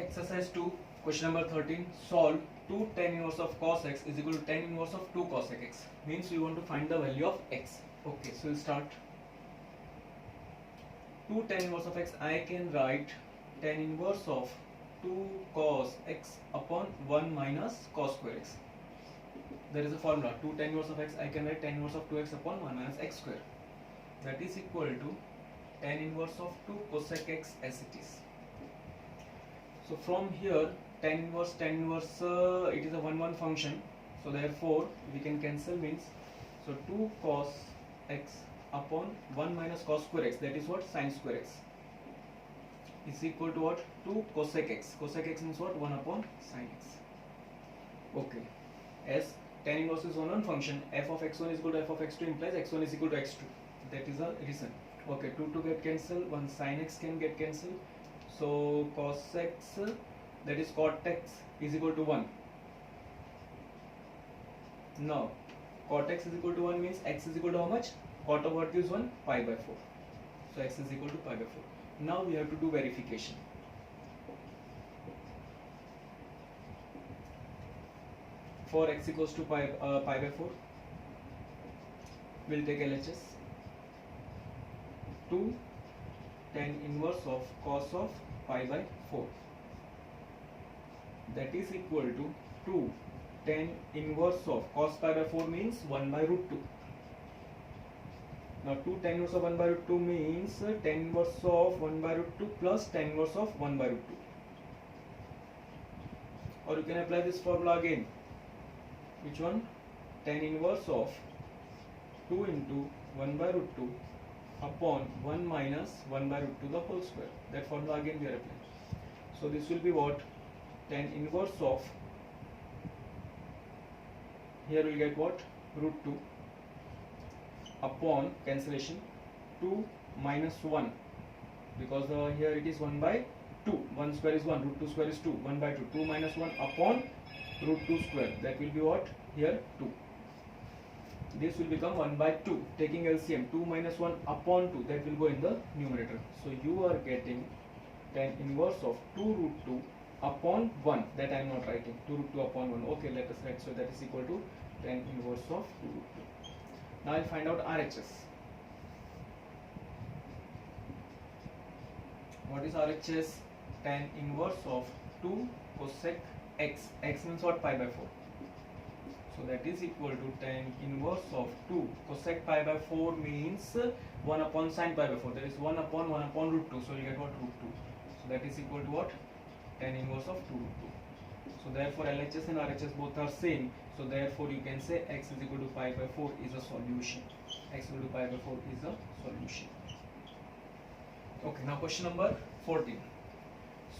Exercise 2, question number 13. Solve 2 tan inverse of cos x is equal to tan inverse of 2 cosec x. Means we want to find the value of x. Okay, so we'll start. 2 tan inverse of x, I can write tan inverse of 2 cos x upon 1 minus cos square x. There is a formula. 2 tan inverse of x, I can write tan inverse of 2x upon 1 minus x square. That is equal to tan inverse of 2 cosec x as it is. So from here, tan inverse, it is a 1-1 function. So therefore, we can cancel means, so 2 cos x upon 1 minus cos square x, that is what? Sin square x, is equal to what? 2 cosec x. Cosec x means what? 1 upon sin x. Okay. As tan inverse is 1-1 function, f of x1 is equal to f of x2 implies x1 is equal to x2. That is the reason. Okay, 2 get cancelled, 1 sin x can get cancelled. So cos x, that is cot x, is equal to 1. Now cot x is equal to 1 means x is equal to how much? Cot of what is 1? Pi by 4. So x is equal to pi by 4. Now we have to do verification. For x equals to pi by 4, we'll take LHS. 2 tan inverse of cos of pi by 4, that is equal to 2 tan inverse of cos pi by 4 means 1 by root 2. Now 2 tan inverse of 1 by root 2 means tan inverse of 1 by root 2 plus tan inverse of 1 by root 2. Or you can apply this formula again. Which one? Tan inverse of 2 into 1 by root 2 upon 1 minus 1 by root 2 the whole square. That formula again we are applying. So this will be what? Tan inverse of, here we get what? Root 2 upon cancellation 2 minus 1, because here it is 1 by 2. 1 square is 1, root 2 square is 2, 1 by 2. 2 minus 1 upon root 2 square, that will be what? Here 2. This will become 1 by 2. Taking LCM, 2 minus 1 upon 2, that will go in the numerator. So you are getting tan inverse of 2 root 2 upon 1. That I am not writing. 2 root 2 upon 1. Okay, let us write. So that is equal to tan inverse of 2 root 2. Now I will find out RHS. What is RHS? Tan inverse of 2 cosec x. X means what? Pi by 4. So that is equal to tan inverse of 2 cosec pi by 4 means 1 upon sin pi by 4. That is 1 upon root 2. So you get what? Root 2. So that is equal to what? Tan inverse of 2 root 2. So therefore LHS and RHS both are same. So therefore you can say x is equal to pi by 4 is a solution. X equal to pi by 4 is a solution. Okay, now question number 14.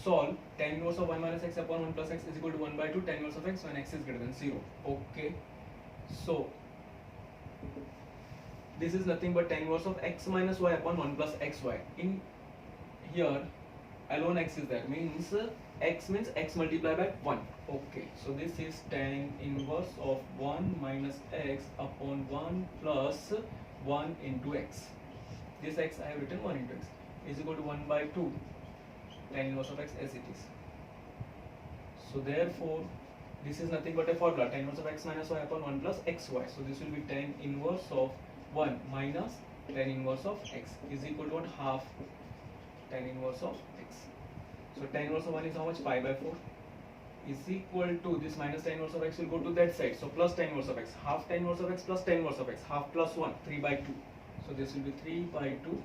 Solve tan inverse of 1 minus x upon 1 plus x is equal to 1 by 2 tan inverse of x when x is greater than 0. Okay, so this is nothing but tan inverse of x minus y upon 1 plus xy. In here alone x is there, means x means x multiplied by 1. Okay, so this is tan inverse of 1 minus x upon 1 plus 1 into x. This x I have written 1 into x is equal to 1 by 2 tan inverse of x as it is. So therefore this is nothing but a formula, tan inverse of x minus y upon 1 plus xy. So this will be tan inverse of 1 minus tan inverse of x is equal to what? Half tan inverse of x. So tan inverse of 1 is how much? Pi by 4 is equal to this minus tan inverse of x will go to that side. So plus tan inverse of x, half tan inverse of x plus tan inverse of x, half plus 1, 3 by 2. So this will be 3 by 2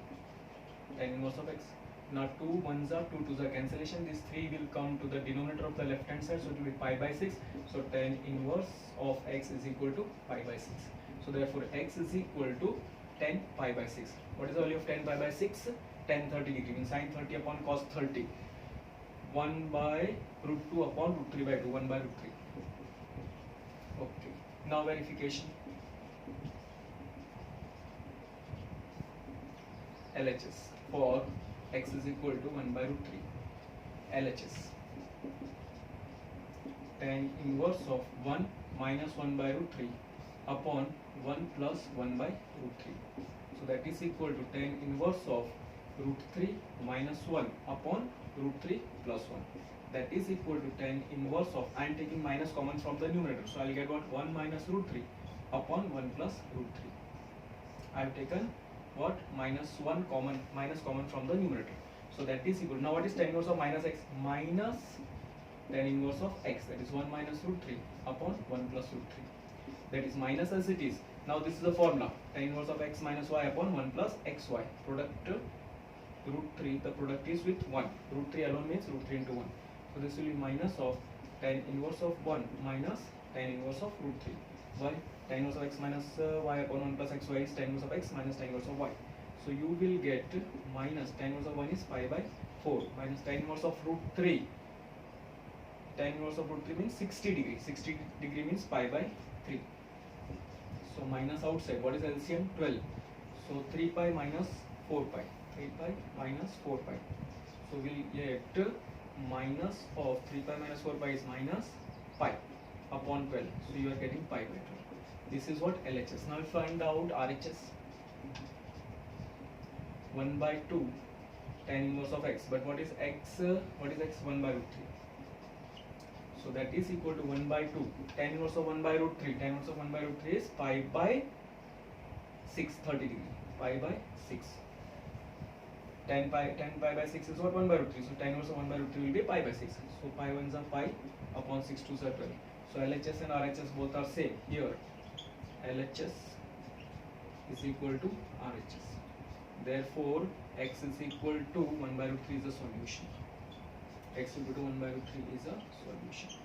tan inverse of x. Now 2 1s are 2 2s are cancellation. This 3 will come to the denominator of the left hand side. So it will be pi by 6. So tan inverse of x is equal to pi by 6. So therefore x is equal to tan pi by 6. What is the value of tan pi by 6? Tan 30 degree means sin 30 upon cos 30. 1 by root 2 upon root 3 by 2. 1 by root 3. Okay. Now verification. LHS for x is equal to 1 by root 3. LHS tan inverse of 1 minus 1 by root 3 upon 1 plus 1 by root 3. So that is equal to tan inverse of root 3 minus 1 upon root 3 plus 1. That is equal to tan inverse of, I am taking minus common from the numerator. So I will get what? 1 minus root 3 upon 1 plus root 3. I have taken what? Minus common from the numerator. So that is equal. Now what is tan inverse of minus x? Minus tan inverse of x. That is 1 minus root 3 upon 1 plus root 3. That is minus as it is. Now this is the formula. Tan inverse of x minus y upon 1 plus xy. Product root 3. The product is with 1. Root 3 alone means root 3 into 1. So this will be minus of tan inverse of 1 minus tan inverse of root 3. Why? Tan inverse of x minus y upon 1 plus xy is tan inverse of x minus tan inverse of y. So you will get minus tan inverse of 1 is pi by 4 minus tan inverse of root 3. Tan inverse of root 3 means 60 degree. 60 degree means pi by 3. So minus outside. What is LCM? 12. So 3 pi minus 4 pi. 3 pi minus 4 pi. So we'll get minus of 3 pi minus 4 pi is minus pi upon 12. So you are getting pi by 12. This is what LHS. Now find out RHS. 1 by 2 tan inverse of x. But what is x? What is x? 1 by root 3. So that is equal to 1 by 2. Tan inverse of 1 by root 3. Tan inverse of 1 by root 3 is pi by 6, 30 degree. Pi by 6. Tan pi by 6 is what? 1 by root 3. So tan inverse of 1 by root 3 will be pi by 6. So pi 1 is a pi upon 6 2s are 12. So LHS and RHS both are same. Here LHS is equal to RHS. Therefore x is equal to 1 by root 3 is a solution. X equal to 1 by root 3 is a solution.